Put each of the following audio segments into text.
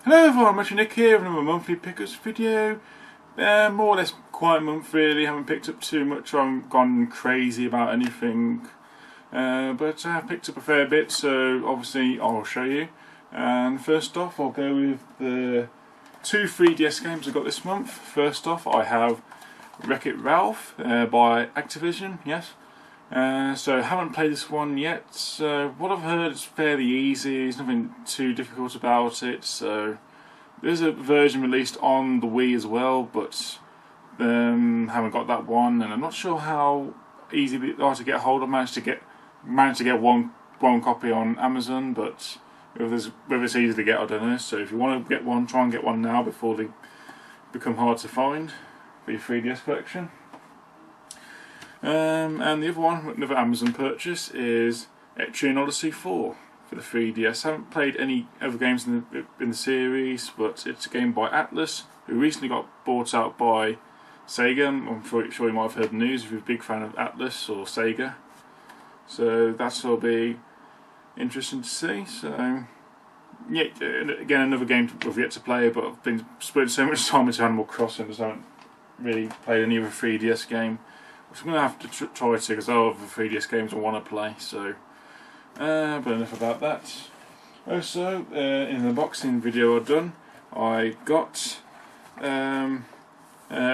Hello everyone, Nick here with another monthly pickups video. More or less quiet month really, haven't picked up too much, I haven't gone crazy about anything. But I have picked up a fair bit, so obviously I'll show you. And first off, I'll go with the two 3DS games I got this month. First off, I have Wreck-It Ralph by Activision, yes. So I haven't played this one yet. So what I've heard is fairly easy, there's nothing too difficult about it. So there's a version released on the Wii as well, but haven't got that one, and I'm not sure how easy they are to get hold of. Managed to get one copy on Amazon, but whether it's easy to get, I don't know. So if you want to get one, try and get one now before they become hard to find for your 3DS collection. And the other one, another Amazon purchase, is Etrian Odyssey 4 for the 3DS. I haven't played any other games in the series, but it's a game by Atlus, who recently got bought out by Sega. I'm sure you might have heard the news if you're a big fan of Atlus or Sega. So that'll be interesting to see. So yeah, again another game I've yet to play, but I've been spending so much time into Animal Crossing, so I haven't really played any other 3DS game. Which I'm going to have to try to, because I have the 3DS games I want to play. So, but enough about that. Also, in the unboxing video I've done, I got a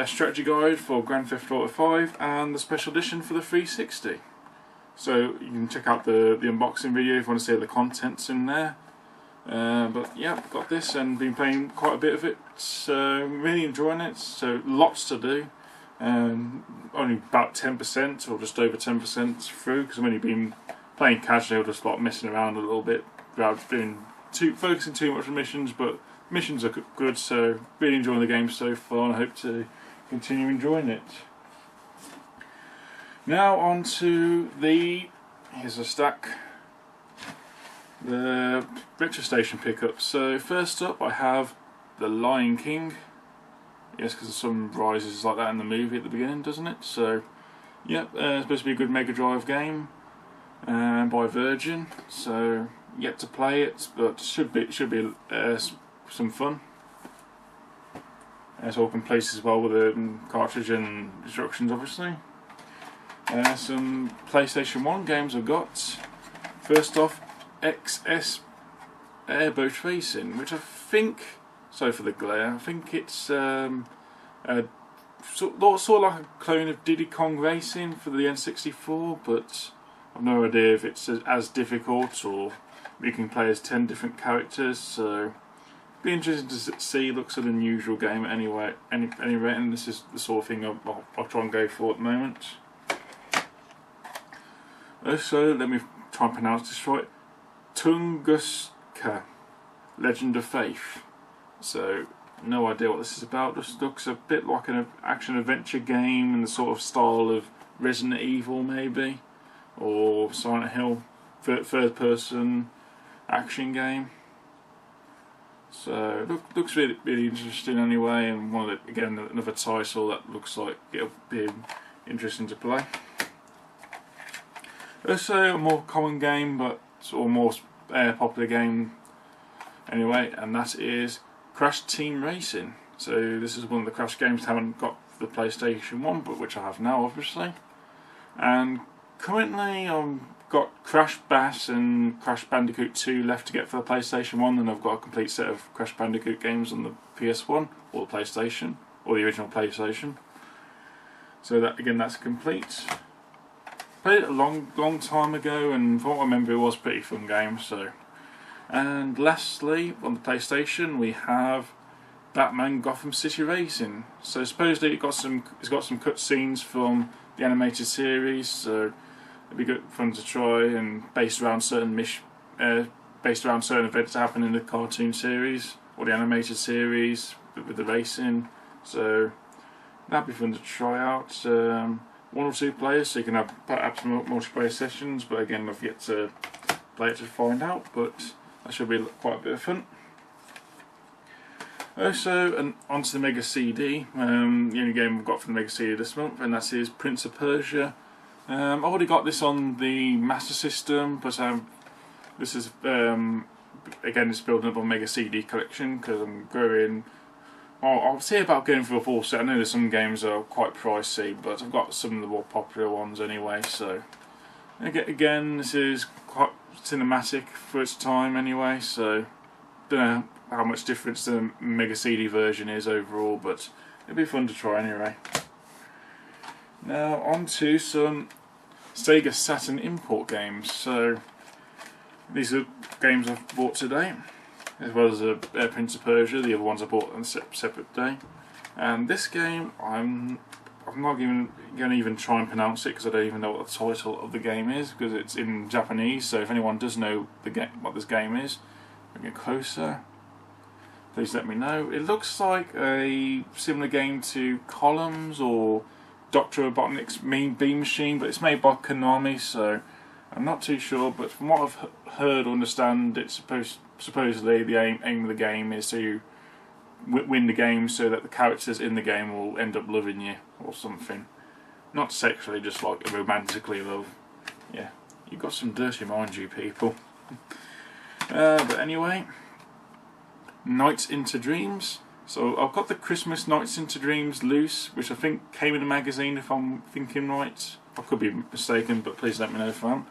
strategy guide for Grand Theft Auto 5 and the special edition for the 360. So you can check out the unboxing video if you want to see the contents in there. But yeah, I've got this and been playing quite a bit of it. So really enjoying it. So lots to do. Only about 10% or just over 10% through, because I've only been playing casually or just like messing around a little bit without focusing too much on missions, but missions are good, so really enjoying the game so far and I hope to continue enjoying it. Now on to here's a stack, the Retro Station pickups. So first up I have The Lion King. Yes, because the sun rises like that in the movie at the beginning, doesn't it? So, yeah, it's supposed to be a good Mega Drive game by Virgin. So, yet to play it, but should be some fun. It's all in place as well with the cartridge and instructions, obviously. Some PlayStation 1 games I've got. First off, XS Airboat Racing, which I think. Sorry for the glare. I think it's sort of like a clone of Diddy Kong Racing for the N64, but I've no idea if it's as difficult or you can play as 10 different characters. So be interesting to see. Looks an unusual game anyway. Anyway, and this is the sort of thing I'll try and go for at the moment. Also, let me try and pronounce this right. Tunguska, Legend of Faith. So, no idea what this is about. This looks a bit like an action-adventure game in the sort of style of Resident Evil, maybe, or Silent Hill, third-person action game. So, looks really interesting anyway, and again another title that looks like it'll be interesting to play. Also, a more common game, but sort of more popular game anyway, and that is Crash Team Racing. So this is one of the Crash games I haven't got for the PlayStation 1, but which I have now obviously. And currently I've got Crash Bash and Crash Bandicoot 2 left to get for the PlayStation 1, and I've got a complete set of Crash Bandicoot games on the PS1 or the PlayStation, or the original PlayStation. So that's complete. Played it a long time ago, and from what I remember it was a pretty fun game. So. And lastly, on the PlayStation, we have Batman Gotham City Racing. So supposedly it's got some cut scenes from the animated series, so it'd be good fun to try, and based around certain events that happen in the cartoon series or the animated series with the racing. So that'd be fun to try out. 1 or 2 players, so you can have perhaps multiplayer sessions. But again, I've yet to play it to find out. But that should be quite a bit of fun. Also, onto the Mega CD, the only game I've got from the Mega CD this month, and that is Prince of Persia. I've already got this on the Master System, but this has again, it's building up on Mega CD collection because I'm going. I'll see about going for a full set. I know that some games are quite pricey, but I've got some of the more popular ones anyway. So again, this is quite cinematic for its time anyway. So don't know how much difference the Mega CD version is overall, but it'll be fun to try anyway. Now on to some Sega Saturn import games. So these are games I've bought today, as well as Prince of Persia. The other ones I bought on a separate day. And this game, I'm not even going to even try and pronounce it because I don't even know what the title of the game is because it's in Japanese. So if anyone does know what this game is, bring it closer. Please let me know. It looks like a similar game to Columns or Dr. Robotnik's Mean Bean Machine, but it's made by Konami, so I'm not too sure. But from what I've heard or understand, it's supposedly the aim of the game is to win the game so that the characters in the game will end up loving you or something. Not sexually, just like romantically love. Yeah, you've got some dirty mind, you people. But anyway, Nights into Dreams. So I've got the Christmas Nights into Dreams loose, which I think came in a magazine if I'm thinking right. I could be mistaken, but please let me know if I am.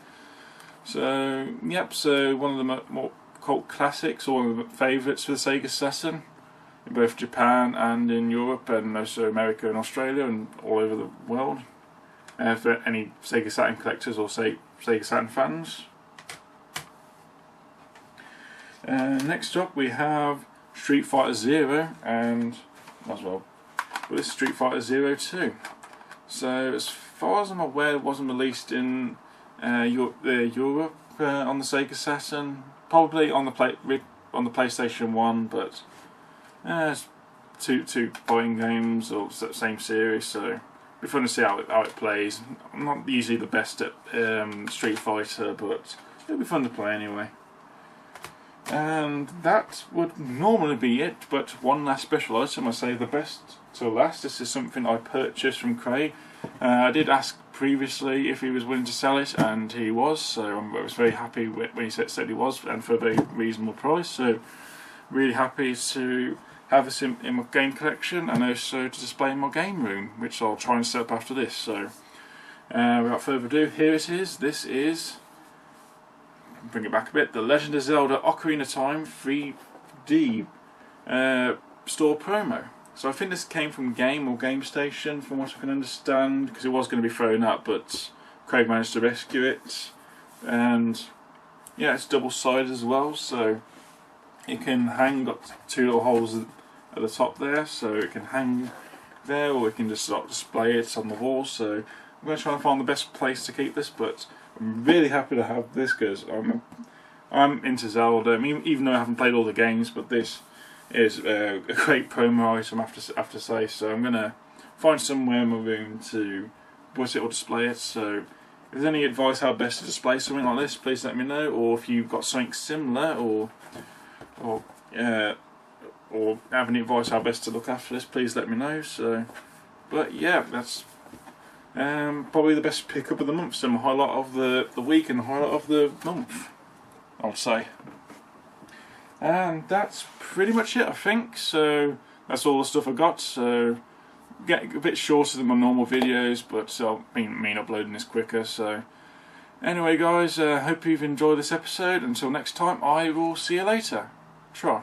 So, yep, so one of the more cult classics, or one of the favourites for the Sega Saturn, in both Japan and in Europe, and also America and Australia, and all over the world. For any Sega Saturn collectors or Sega Saturn fans. Next up we have Street Fighter Zero, and as well with Street Fighter Zero 2. So as far as I'm aware, it wasn't released in Europe on the Sega Saturn. Probably on the PlayStation 1, but it's two fighting games or same series, so it'll be fun to see how it plays. I'm not usually the best at Street Fighter, but it'll be fun to play anyway. And that would normally be it, but one last special item. I say the best to last. This is something I purchased from Craig. I did ask previously if he was willing to sell it, and he was, so I was very happy when he said he was, and for a very reasonable price. So really happy to have this in my game collection, and also to display in my game room, which I'll try and set up after this. So without further ado, here it is. This is, bring it back a bit, The Legend of Zelda Ocarina of Time 3D store promo. So I think this came from Game or Game Station, from what I can understand, because it was going to be thrown up, but Craig managed to rescue it. And yeah, it's double-sided as well, so it can hang. Got two little holes at the top there, so it can hang there, or we can just sort of display it on the wall. So I'm going to try and find the best place to keep this, but I'm really happy to have this because I'm into Zelda. I mean, even though I haven't played all the games, but this is a great promo item, I have to say. So I'm going to find somewhere in my room to put it or display it. So if there's any advice how best to display something like this, please let me know. Or if you've got something similar, or have any advice how best to look after this, please let me know. So, but yeah, that's probably the best pickup of the month. So my highlight of the week and the highlight of the month, I would say. And that's pretty much it, I think. So that's all the stuff I got. So get a bit shorter than my normal videos, but I'll mean uploading this quicker. So anyway, guys, hope you've enjoyed this episode. Until next time, I will see you later. Try.